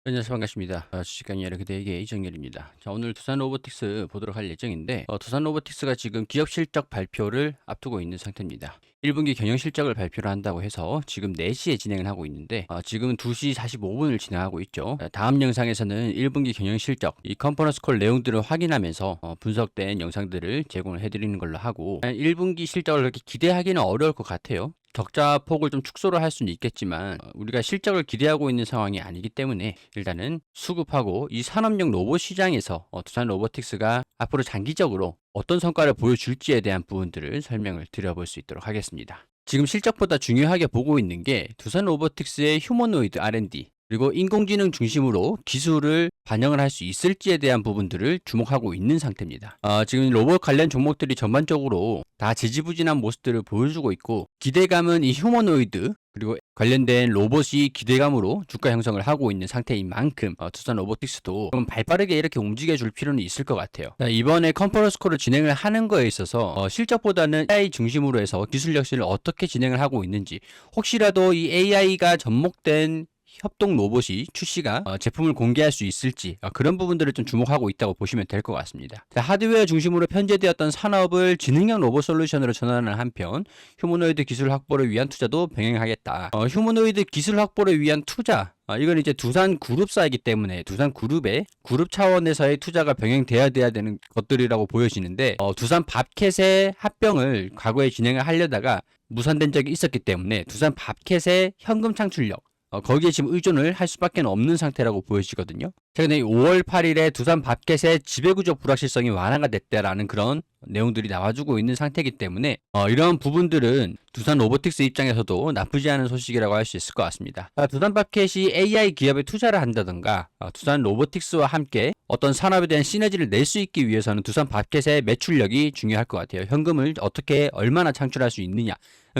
안녕하세요. 반갑습니다. 주식강 이야기 그대에게 이정열입니다. 자, 오늘 두산 로보틱스 보도록 할 예정인데, 두산 로보틱스가 지금 기업 실적 발표를 앞두고 있는 상태입니다. 1분기 경영 실적을 발표를 한다고 해서 지금 4시에 진행을 하고 있는데, 지금은 2시 45분을 진행하고 있죠. 다음 영상에서는 1분기 경영 실적, 이 컨퍼런스 콜 내용들을 확인하면서 분석된 영상들을 제공을 해드리는 걸로 하고, 1분기 실적을 그렇게 기대하기는 어려울 것 같아요. 적자 폭을 좀 축소를 할 수는 있겠지만 우리가 실적을 기대하고 있는 상황이 아니기 때문에 일단은 수급하고 이 산업용 로봇 시장에서 두산 로보틱스가 앞으로 장기적으로 어떤 성과를 보여줄지에 대한 부분들을 설명을 드려볼 수 있도록 하겠습니다. 지금 실적보다 중요하게 보고 있는 게 두산 로보틱스의 휴머노이드 R&D 그리고 인공지능 중심으로 기술을 반영을 할 수 있을지에 대한 부분들을 주목하고 있는 상태입니다. 지금 로봇 관련 종목들이 전반적으로 다 지지부진한 모습들을 보여주고 있고 기대감은 이 휴머노이드 그리고 관련된 로봇이 기대감으로 주가 형성을 하고 있는 상태인 만큼 두산 로보틱스도 좀 발빠르게 이렇게 움직여 줄 필요는 있을 것 같아요. 자, 이번에 컨퍼런스 콜을 진행을 하는 거에 있어서 실적보다는 AI 중심으로 해서 기술 혁신을 어떻게 진행을 하고 있는지 혹시라도 이 AI가 접목된 협동 로봇이 출시가 제품을 공개할 수 있을지 그런 부분들을 좀 주목하고 있다고 보시면 될 것 같습니다. 자, 하드웨어 중심으로 편제되었던 산업을 지능형 로봇 솔루션으로 전환하는 한편 휴머노이드 기술 확보를 위한 투자도 병행하겠다. 휴머노이드 기술 확보를 위한 투자 이건 이제 두산 그룹사이기 때문에 두산 그룹의 그룹 차원에서의 투자가 병행돼야 돼야 되는 것들이라고 보여지는데 두산 밥캣의 합병을 과거에 진행을 하려다가 무산된 적이 있었기 때문에 두산 밥캣의 현금 창출력 거기에 지금 의존을 할 수밖에 없는 상태라고 보여지거든요. 최근에 5월 8일에 두산 밥켓의 지배구조 불확실성이 완화가 됐다라는 그런 내용들이 나와주고 있는 상태이기 때문에 이런 부분들은 두산 로보틱스 입장에서도 나쁘지 않은 소식이라고 할 수 있을 것 같습니다. 두산 밥켓이 AI 기업에 투자를 한다던가 두산 로보틱스와 함께 어떤 산업에 대한 시너지를 낼 수 있기 위해서는 두산 밥켓의 매출력이 중요할 것 같아요. 현금을 어떻게 얼마나 창출할 수 있느냐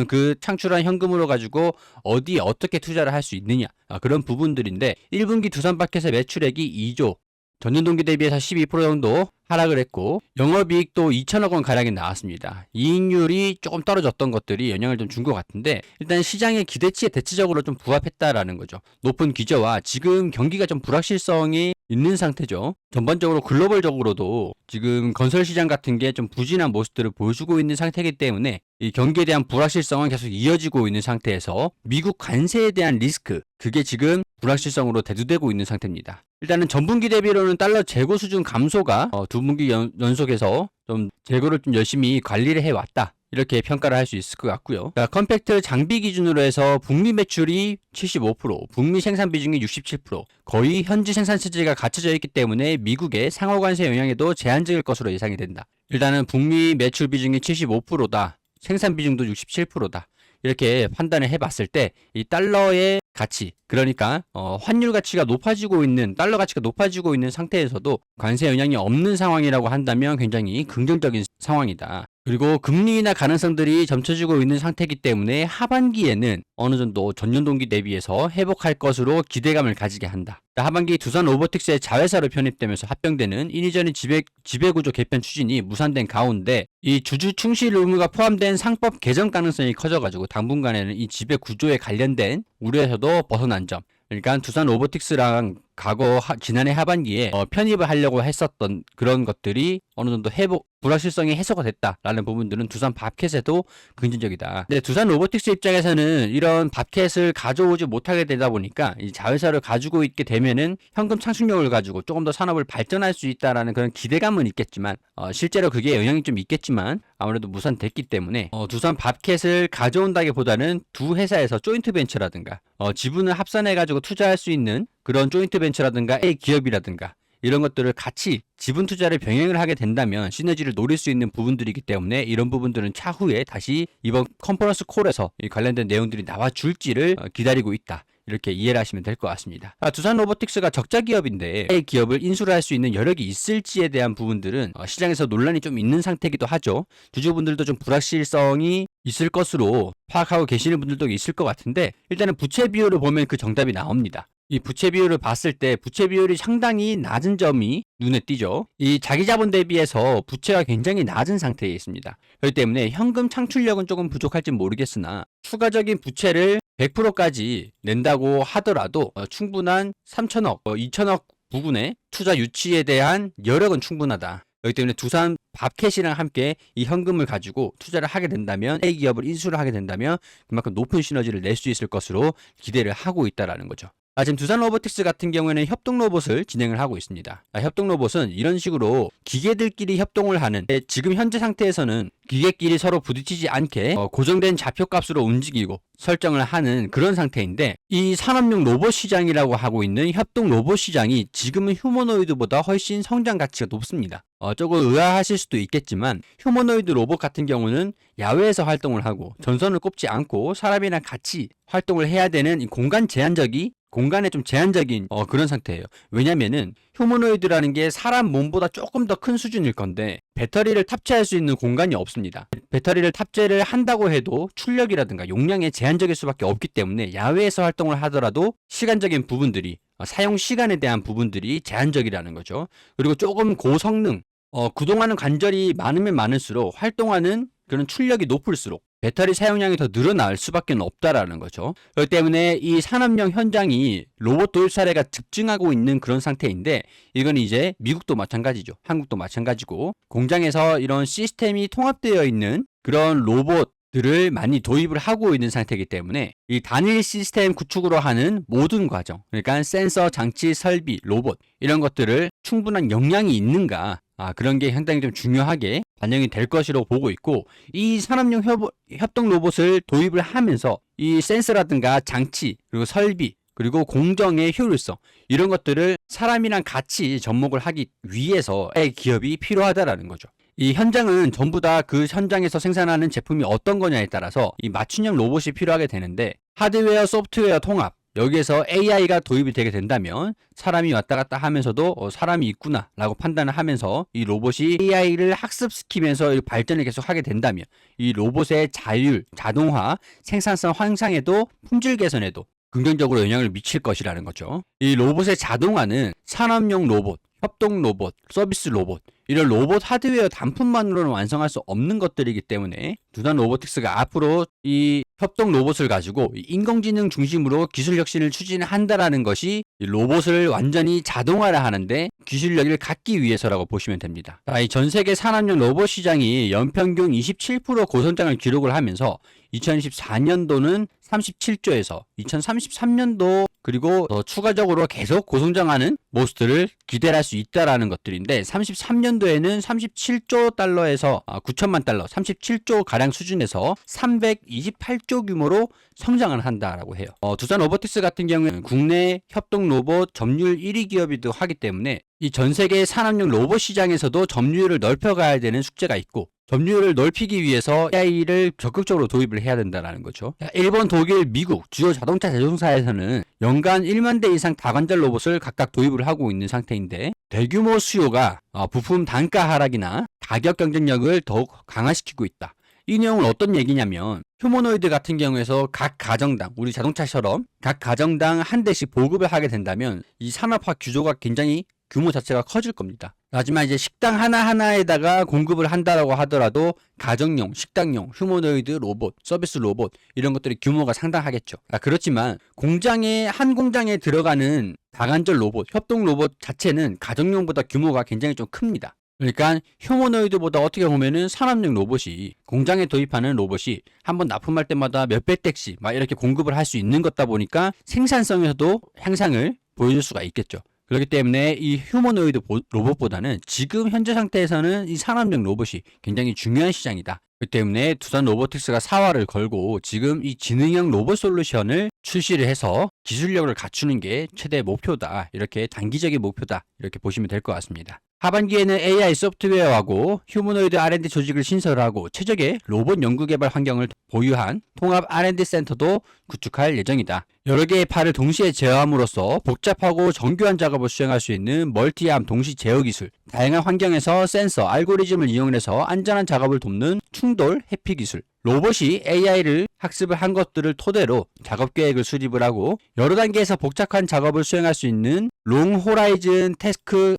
그 창출한 현금으로 가지고 어디에 어떻게 투자를 할 수 있느냐 그런 부분들인데 1분기 두산 밥켓의 매출액이 2조 전년 동기 대비해서 12% 정도 하락을 했고 영업이익도 2천억 원 가량이 나왔습니다. 이익률이 조금 떨어졌던 것들이 영향을 좀 준 것 같은데 일단 시장의 기대치에 대체적으로 좀 부합했다라는 거죠. 높은 기저와 지금 경기가 좀 불확실성이 있는 상태죠. 전반적으로 글로벌적으로도 지금 건설 시장 같은 게 좀 부진한 모습들을 보여주고 있는 상태이기 때문에 이 경기에 대한 불확실성은 계속 이어지고 있는 상태에서 미국 관세에 대한 리스크 그게 지금 불확실성으로 대두되고 있는 상태입니다. 일단은 전분기 대비로는 달러 재고 수준 감소가 두 분기 연속에서 좀 재고를 좀 열심히 관리를 해왔다. 이렇게 평가를 할 수 있을 것 같고요. 자, 컴팩트 장비 기준으로 해서 북미 매출이 75%, 북미 생산 비중이 67%, 거의 현지 생산 체제가 갖춰져 있기 때문에 미국의 상호 관세 영향에도 제한적일 것으로 예상이 된다. 일단은 북미 매출 비중이 75%다. 생산 비중도 67%다. 이렇게 판단을 해봤을 때 이 달러의 가치 그러니까 환율 가치가 높아지고 있는 달러 가치가 높아지고 있는 상태에서도 관세 영향이 없는 상황이라고 한다면 굉장히 긍정적인 상황이다. 그리고 금리 인하 가능성들이 점쳐지고 있는 상태이기 때문에 하반기에는 어느 정도 전년 동기 대비해서 회복할 것으로 기대감을 가지게 한다. 하반기 두산 로보틱스의 자회사로 편입되면서 합병되는 이니전의 지배구조 개편 추진이 무산된 가운데 이 주주 충실 의무가 포함된 상법 개정 가능성이 커져가지고 당분간에는 이 지배구조에 관련된 우려에서도 벗어난 점. 그러니까 두산 로보틱스랑 지난해 하반기에 편입을 하려고 했었던 그런 것들이 어느 정도 불확실성이 해소가 됐다라는 부분들은 두산 밥캣에도 긍정적이다. 근데 두산 로보틱스 입장에서는 이런 밥캣을 가져오지 못하게 되다 보니까 이 자회사를 가지고 있게 되면은 현금 창출력을 가지고 조금 더 산업을 발전할 수 있다라는 그런 기대감은 있겠지만 실제로 그게 영향이 좀 있겠지만 아무래도 무산됐기 때문에 두산 밥캣을 가져온다기보다는 두 회사에서 조인트 벤처라든가 지분을 합산해가지고 투자할 수 있는 그런 조인트 벤처라든가 A 기업이라든가 이런 것들을 같이 지분 투자를 병행을 하게 된다면 시너지를 노릴 수 있는 부분들이기 때문에 이런 부분들은 차후에 다시 이번 컨퍼런스 콜에서 이 관련된 내용들이 나와줄지를 기다리고 있다. 이렇게 이해를 하시면 될 것 같습니다. 두산 로보틱스가 적자 기업인데 A 기업을 인수를 할 수 있는 여력이 있을지에 대한 부분들은 시장에서 논란이 좀 있는 상태이기도 하죠. 주주분들도 좀 불확실성이 있을 것으로 파악하고 계시는 분들도 있을 것 같은데 일단은 부채 비율을 보면 그 정답이 나옵니다. 이 부채 비율을 봤을 때 부채 비율이 상당히 낮은 점이 눈에 띄죠. 이 자기 자본 대비해서 부채가 굉장히 낮은 상태에 있습니다. 그렇기 때문에 현금 창출력은 조금 부족할지 모르겠으나 추가적인 부채를 100%까지 낸다고 하더라도 충분한 3천억, 2천억 부근의 투자 유치에 대한 여력은 충분하다. 그렇기 때문에 두산 밥캣이랑 함께 이 현금을 가지고 투자를 하게 된다면, A 기업을 인수를 하게 된다면 그만큼 높은 시너지를 낼 수 있을 것으로 기대를 하고 있다라는 거죠. 지금 두산 로보틱스 같은 경우에는 협동 로봇을 진행을 하고 있습니다. 협동 로봇은 이런 식으로 기계들끼리 협동을 하는, 지금 현재 상태에서는 기계끼리 서로 부딪히지 않게 고정된 좌표값으로 움직이고 설정을 하는 그런 상태인데, 이 산업용 로봇 시장이라고 하고 있는 협동 로봇 시장이 지금은 휴머노이드보다 훨씬 성장 가치가 높습니다. 조금 의아하실 수도 있겠지만 휴머노이드 로봇 같은 경우는 야외에서 활동을 하고 전선을 꼽지 않고 사람이랑 같이 활동을 해야 되는 이 공간에 좀 제한적인 그런 상태예요. 왜냐면은 휴머노이드라는 게 사람 몸보다 조금 더 큰 수준일 건데 배터리를 탑재할 수 있는 공간이 없습니다. 배터리를 탑재를 한다고 해도 출력이라든가 용량에 제한적일 수밖에 없기 때문에 야외에서 활동을 하더라도 시간적인 부분들이, 사용 시간에 대한 부분들이 제한적이라는 거죠. 그리고 조금 고성능, 구동하는 관절이 많으면 많을수록 활동하는 그런 출력이 높을수록 배터리 사용량이 더 늘어날 수밖에 없다라는 거죠. 그렇기 때문에 이 산업용 현장이 로봇 도입 사례가 급증하고 있는 그런 상태인데, 이건 이제 미국도 마찬가지죠. 한국도 마찬가지고, 공장에서 이런 시스템이 통합되어 있는 그런 로봇들을 많이 도입을 하고 있는 상태이기 때문에 이 단일 시스템 구축으로 하는 모든 과정, 그러니까 센서, 장치, 설비, 로봇 이런 것들을 충분한 역량이 있는가, 그런 게 상당히 좀 중요하게 반영이 될 것으로 보고 있고, 이 산업용 협동 로봇을 도입을 하면서 이 센서라든가 장치, 그리고 설비, 그리고 공정의 효율성, 이런 것들을 사람이랑 같이 접목을 하기 위해서의 기업이 필요하다라는 거죠. 이 현장은 전부 다 그 현장에서 생산하는 제품이 어떤 거냐에 따라서 이 맞춤형 로봇이 필요하게 되는데, 하드웨어, 소프트웨어 통합, 여기에서 AI가 도입이 되게 된다면 사람이 왔다 갔다 하면서도 사람이 있구나 라고 판단을 하면서 이 로봇이 AI를 학습시키면서 발전을 계속 하게 된다면 이 로봇의 자율, 자동화, 생산성 향상에도 품질 개선에도 긍정적으로 영향을 미칠 것이라는 거죠. 이 로봇의 자동화는 산업용 로봇, 협동 로봇, 서비스 로봇, 이런 로봇 하드웨어 단품만으로는 완성할 수 없는 것들이기 때문에 두산 로보틱스가 앞으로 이 협동 로봇을 가지고 인공지능 중심으로 기술 혁신을 추진한다라는 것이 이 로봇을 완전히 자동화를 하는데 기술력을 갖기 위해서라고 보시면 됩니다. 이 전 세계 산업용 로봇 시장이 연평균 27% 고성장을 기록을 하면서 2024년도는 37조에서 2033년도 그리고 더 추가적으로 계속 고성장하는 모습들을 기대할 수 있다라는 것들인데, 33년도에는 37조 달러에서 9천만 달러, 37조 가량 수준에서 328조 규모로 성장을 한다라고 해요. 두산 로보틱스 같은 경우는 국내 협동 로봇 점유율 1위 기업이기도 하기 때문에 이 전 세계 산업용 로봇 시장에서도 점유율을 넓혀가야 되는 숙제가 있고, 점유율을 넓히기 위해서 AI를 적극적으로 도입을 해야 된다는 거죠. 일본, 독일, 미국 주요 자동차 제조사에서는 연간 1만 대 이상 다관절 로봇을 각각 도입을 하고 있는 상태인데, 대규모 수요가 부품 단가 하락이나 가격 경쟁력을 더욱 강화시키고 있다. 이 내용은 어떤 얘기냐면, 휴머노이드 같은 경우에서 각 가정당, 우리 자동차처럼 각 가정당 한 대씩 보급을 하게 된다면 이 산업화 규모가 굉장히 규모 자체가 커질 겁니다. 하지만 이제 식당 하나하나에다가 공급을 한다라고 하더라도 가정용, 식당용, 휴머노이드 로봇, 서비스 로봇 이런 것들이 규모가 상당하겠죠. 그렇지만 한 공장에 들어가는 다관절 로봇, 협동 로봇 자체는 가정용보다 규모가 굉장히 좀 큽니다. 그러니까 휴머노이드보다 어떻게 보면은 산업용 로봇이, 공장에 도입하는 로봇이 한번 납품할 때마다 몇백 대씩 막 이렇게 공급을 할 수 있는 거다 보니까 생산성에서도 향상을 보여줄 수가 있겠죠. 그렇기 때문에 이 휴머노이드 로봇보다는 지금 현재 상태에서는 이 산업용 로봇이 굉장히 중요한 시장이다. 그렇기 때문에 두산 로보틱스가 사활을 걸고 지금 이 지능형 로봇 솔루션을 출시를 해서 기술력을 갖추는 게 최대 목표다. 이렇게 단기적인 목표다. 이렇게 보시면 될 것 같습니다. 하반기에는 AI 소프트웨어하고 휴머노이드 R&D 조직을 신설하고 최적의 로봇 연구개발 환경을 보유한 통합 R&D 센터도 구축할 예정이다. 여러 개의 팔을 동시에 제어함으로써 복잡하고 정교한 작업을 수행할 수 있는 멀티암 동시 제어 기술, 다양한 환경에서 센서, 알고리즘을 이용해서 안전한 작업을 돕는 충돌 회피 기술, 로봇이 AI를 학습을 한 것들을 토대로 작업 계획을 수립을 하고 여러 단계에서 복잡한 작업을 수행할 수 있는 롱 호라이즌 태스크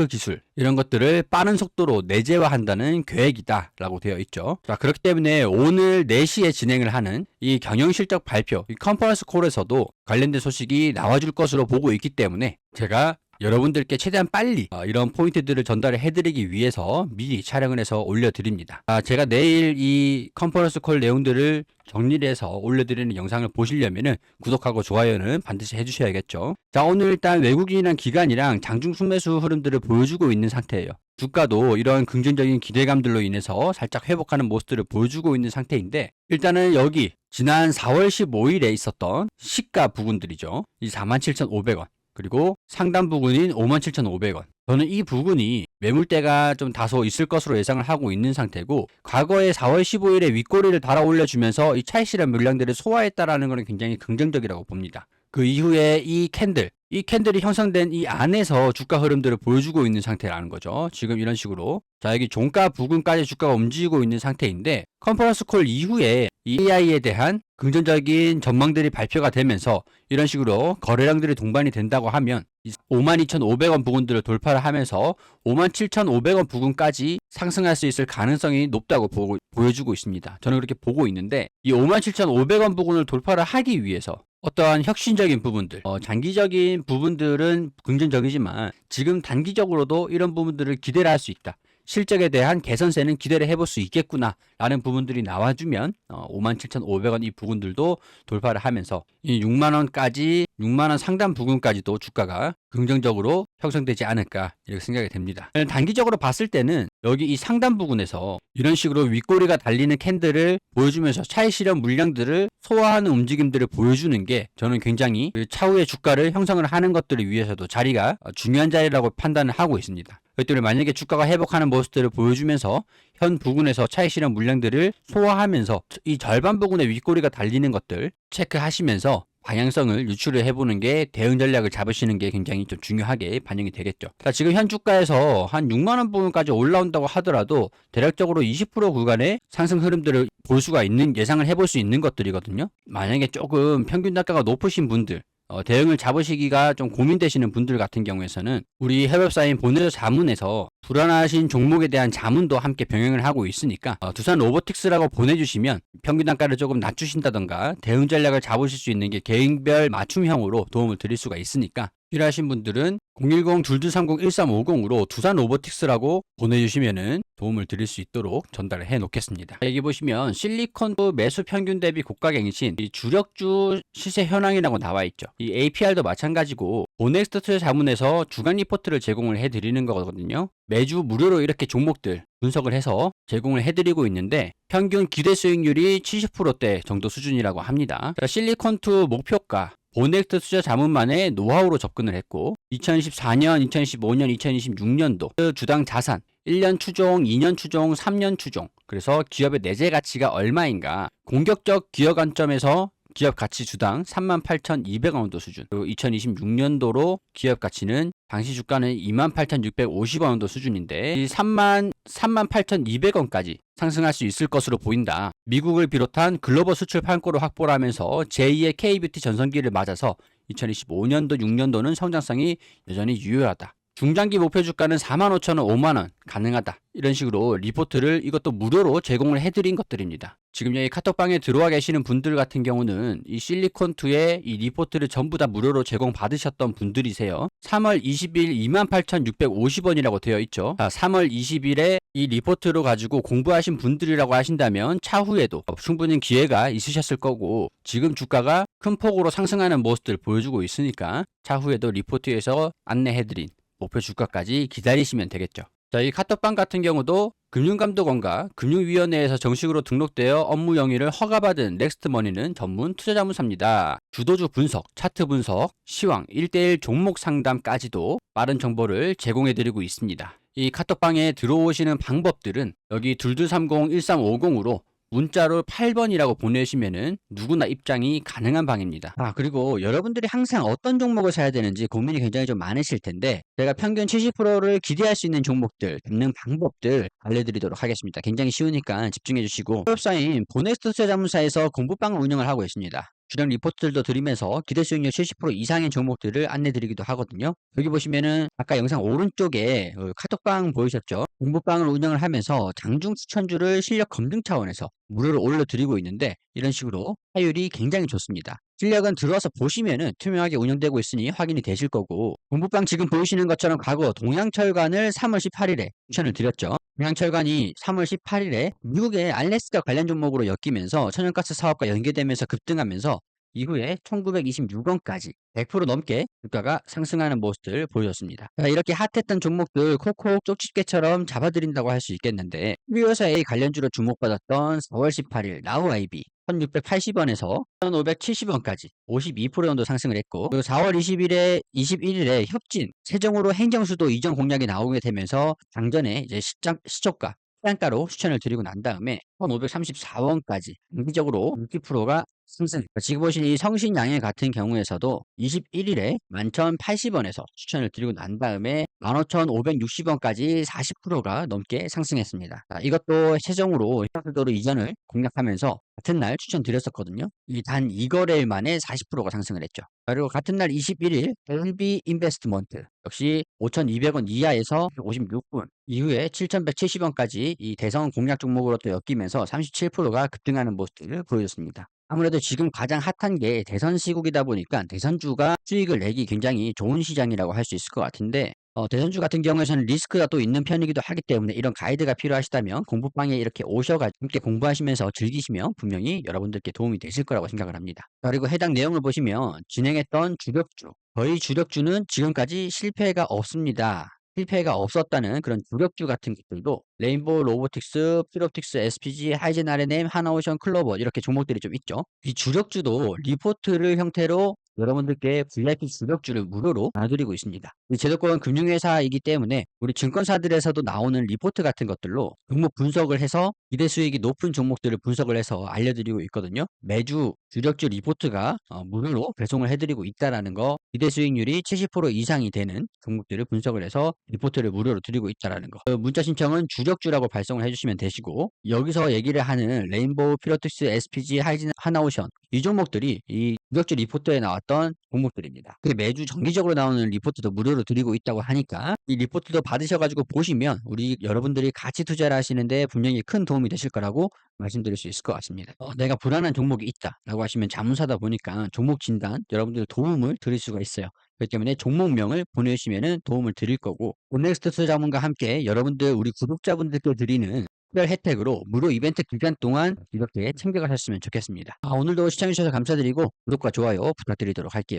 기술, 이런 것들을 빠른 속도로 내재화한다는 계획이다라고 되어 있죠. 자, 그렇기 때문에 오늘 4시에 진행을 하는 이 경영실적 발표, 이 컨퍼런스 콜에서도 관련된 소식이 나와줄 것으로 보고 있기 때문에 제가 여러분들께 최대한 빨리 이런 포인트들을 전달을 해드리기 위해서 미리 촬영을 해서 올려드립니다. 제가 내일 이 컨퍼런스 콜 내용들을 정리를 해서 올려드리는 영상을 보시려면은 구독하고 좋아요는 반드시 해주셔야겠죠. 자, 오늘 일단 외국인이랑 기관이랑 장중 순매수 흐름들을 보여주고 있는 상태예요. 주가도 이런 긍정적인 기대감들로 인해서 살짝 회복하는 모습들을 보여주고 있는 상태인데, 일단은 여기 지난 4월 15일에 있었던 시가 부근들이죠. 이 47,500원. 그리고 상단 부근인 57,500원. 저는 이 부근이 매물대가 좀 다소 있을 것으로 예상을 하고 있는 상태고, 과거에 4월 15일에 윗꼬리를 달아 올려주면서 이 차익실현 물량들을 소화했다라는 것은 굉장히 긍정적이라고 봅니다. 그 이후에 이 캔들이 형성된 이 안에서 주가 흐름들을 보여주고 있는 상태라는 거죠. 지금 이런 식으로. 자, 여기 종가 부근까지 주가가 움직이고 있는 상태인데, 컨퍼런스 콜 이후에 이 AI에 대한 긍정적인 전망들이 발표가 되면서 이런 식으로 거래량들이 동반이 된다고 하면 52,500원 부근들을 돌파를 하면서 57,500원 부근까지 상승할 수 있을 가능성이 높다고 보여주고 있습니다. 저는 그렇게 보고 있는데, 이 57,500원 부근을 돌파를 하기 위해서 어떠한 혁신적인 부분들, 장기적인 부분들은 긍정적이지만 지금 단기적으로도 이런 부분들을 기대를 할 수 있다. 실적에 대한 개선세는 기대를 해볼 수 있겠구나 라는 부분들이 나와주면 57,500원 이 부분들도 돌파를 하면서 이 6만원까지 6만원 상단 부근까지도 주가가 긍정적으로 형성되지 않을까 이렇게 생각이 됩니다. 단기적으로 봤을 때는 여기 이 상단 부근에서 이런 식으로 윗꼬리가 달리는 캔들을 보여주면서 차익 실현 물량들을 소화하는 움직임들을 보여주는 게 저는 굉장히 그 차후의 주가를 형성을 하는 것들을 위해서도 자리가 중요한 자리라고 판단을 하고 있습니다. 그렇기 때문에 만약에 주가가 회복하는 모습들을 보여주면서 현 부근에서 차익 실현 물량들을 소화하면서 이 절반 부근의 윗꼬리가 달리는 것들 체크하시면서 방향성을 유출을 해보는 게 대응 전략을 잡으시는 게 굉장히 좀 중요하게 반영이 되겠죠. 자, 지금 현 주가에서 한 6만원 부분까지 올라온다고 하더라도 대략적으로 20% 구간의 상승 흐름들을 볼 수가 있는, 예상을 해볼 수 있는 것들이거든요. 만약에 조금 평균 단가가 높으신 분들, 대응을 잡으시기가 좀 고민되시는 분들 같은 경우에서는 우리 해외사인 보내서 자문에서 불안하신 종목에 대한 자문도 함께 병행을 하고 있으니까 두산 로보틱스라고 보내주시면 평균 단가를 조금 낮추신다던가 대응 전략을 잡으실 수 있는 게 개인별 맞춤형으로 도움을 드릴 수가 있으니까 필요하신 분들은 010-2230-1350으로 두산 로보틱스라고 보내주시면은 도움을 드릴 수 있도록 전달을 해 놓겠습니다. 여기 보시면 실리콘도 매수 평균 대비 고가갱신, 이 주력주 시세 현황이라고 나와 있죠. 이 APR도 마찬가지고 보넥스트 투자 자문에서 주간 리포트를 제공을 해 드리는 거거든요. 매주 무료로 이렇게 종목들 분석을 해서 제공을 해드리고 있는데 평균 기대 수익률이 70%대 정도 수준이라고 합니다. 실리콘2 목표가 보넥스트 투자 자문만의 노하우로 접근을 했고 2024년, 2025년, 2026년도 주당 자산 1년 추종, 2년 추종, 3년 추종, 그래서 기업의 내재 가치가 얼마인가, 공격적 기업 관점에서 기업 가치 주당 38,200원도 수준, 그리고 2026년도로 기업 가치는 당시 주가는 28,650원도 수준인데 이 38,200원까지 상승할 수 있을 것으로 보인다. 미국을 비롯한 글로벌 수출 판권을 확보를 하면서 제2의 K뷰티 전성기를 맞아서 2025년도, 6년도는 성장성이 여전히 유효하다. 중장기 목표 주가는 45,000원, 5만원 가능하다. 이런 식으로 리포트를 이것도 무료로 제공을 해드린 것들입니다. 지금 여기 카톡방에 들어와 계시는 분들 같은 경우는 이 실리콘2의 이 리포트를 전부 다 무료로 제공받으셨던 분들이세요. 3월 20일 28,650원이라고 되어 있죠. 3월 20일에 이 리포트로 가지고 공부하신 분들이라고 하신다면 차후에도 충분히 기회가 있으셨을 거고 지금 주가가 큰 폭으로 상승하는 모습들 보여주고 있으니까 차후에도 리포트에서 안내해드린 목표 주가까지 기다리시면 되겠죠. 자, 이 카톡방 같은 경우도 금융감독원과 금융위원회에서 정식으로 등록되어 업무 영위를 허가받은 넥스트머니는 전문 투자자문사입니다. 주도주 분석, 차트 분석, 시황, 1대1 종목 상담까지도 빠른 정보를 제공해드리고 있습니다. 이 카톡방에 들어오시는 방법들은 여기 2230-1350으로 문자로 8번이라고 보내시면은 누구나 입장이 가능한 방입니다. 그리고 여러분들이 항상 어떤 종목을 사야 되는지 고민이 굉장히 좀 많으실 텐데 제가 평균 70%를 기대할 수 있는 종목들, 잡는 방법들 알려드리도록 하겠습니다. 굉장히 쉬우니까 집중해 주시고, 협업사인 보넥스트 투자자문사에서 공부방을 운영을 하고 있습니다. 주력 리포트들도 드리면서 기대 수익률 70% 이상의 종목들을 안내드리기도 하거든요. 여기 보시면은 아까 영상 오른쪽에 카톡방 보이셨죠? 공부방을 운영을 하면서 장중 추천주를 실력 검증 차원에서 무료로 올려드리고 있는데 이런 식으로 타율이 굉장히 좋습니다. 실력은 들어와서 보시면은 투명하게 운영되고 있으니 확인이 되실 거고, 공부방 지금 보이시는 것처럼 과거 동양철관을 3월 18일에 추천을 드렸죠. 동양철관이 3월 18일에 미국의 알래스카 관련 종목으로 엮이면서 천연가스 사업과 연계되면서 급등하면서 이후에 1926원까지 100% 넘게 주가가 상승하는 모습을 보여줬습니다. 자, 이렇게 핫했던 종목들 콕콕 쪽집게처럼 잡아드린다고 할 수 있겠는데, TV조사A 관련주로 주목받았던 4월 18일 나우아이비 1680원에서 1570원까지 52% 정도 상승을 했고, 그리고 4월 21일에 협진 최종으로 행정수도 이전 공약이 나오게 되면서 당전에 이제 시초가 시장가로 추천을 드리고 난 다음에 1534원까지 단기적으로 60%가 상승. 지금 보신 이 성신양해 같은 경우에서도 21일에 11,080원에서 추천을 드리고 난 다음에 15,560원까지 40%가 넘게 상승했습니다. 자, 이것도 최종으로 행정수도로 이전을 공략하면서 같은 날 추천드렸었거든요. 이 단 2거래일 만에 40%가 상승을 했죠. 그리고 같은 날 21일 LB 인베스트먼트 역시 5,200원 이하에서 56분 이후에 7,170원까지 이 대선 공략 종목으로 또 엮이면서 37%가 급등하는 모습을 보여줬습니다. 아무래도 지금 가장 핫한 게 대선 시국이다 보니까 대선주가 수익을 내기 굉장히 좋은 시장이라고 할 수 있을 것 같은데, 대선주 같은 경우에는 리스크가 또 있는 편이기도 하기 때문에 이런 가이드가 필요하시다면 공부방에 이렇게 오셔가지고 함께 공부하시면서 즐기시면 분명히 여러분들께 도움이 되실 거라고 생각을 합니다. 그리고 해당 내용을 보시면 진행했던 주력주, 거의 주력주는 지금까지 실패가 없습니다. 실패가 없었다는 그런 주력주 같은 것들도 레인보우 로보틱스, 필옵틱스, SPG, 하이젠 R&M, 하나오션, 클로버 이렇게 종목들이 좀 있죠. 이 주력주도 리포트를 형태로 여러분들께 VIP 주력주를 무료로 나눠드리고 있습니다. 이 제도권 금융회사이기 때문에 우리 증권사들에서도 나오는 리포트 같은 것들로 종목 분석을 해서 기대 수익이 높은 종목들을 분석을 해서 알려드리고 있거든요. 매주 주력주 리포트가 무료로 배송을 해드리고 있다라는 거, 기대 수익률이 70% 이상이 되는 종목들을 분석을 해서 리포트를 무료로 드리고 있다라는 거. 문자 신청은 주력주라고 발송을 해주시면 되시고, 여기서 얘기를 하는 레인보우, 피로틱스, SPG, 하이진, 하나오션 이 종목들이 이 주력주 리포트에 나왔던 종목들입니다. 매주 정기적으로 나오는 리포트도 무료로 드리고 있다고 하니까 이 리포트도 받으셔가지고 보시면 우리 여러분들이 같이 투자를 하시는데 분명히 큰 도움이 되실 거라고 말씀드릴 수 있을 것 같습니다. 내가 불안한 종목이 있다라고 하시면 자문사다 보니까 종목 진단 여러분들 도움을 드릴 수가 있어요. 그렇기 때문에 종목명을 보내주시면 도움을 드릴 거고, 온넥스트 투자자문과 함께 여러분들 우리 구독자분들께 드리는 특별 혜택으로 무료 이벤트 기간 동안 이렇게 챙겨가셨으면 좋겠습니다. 오늘도 시청해주셔서 감사드리고 구독과 좋아요 부탁드리도록 할게요.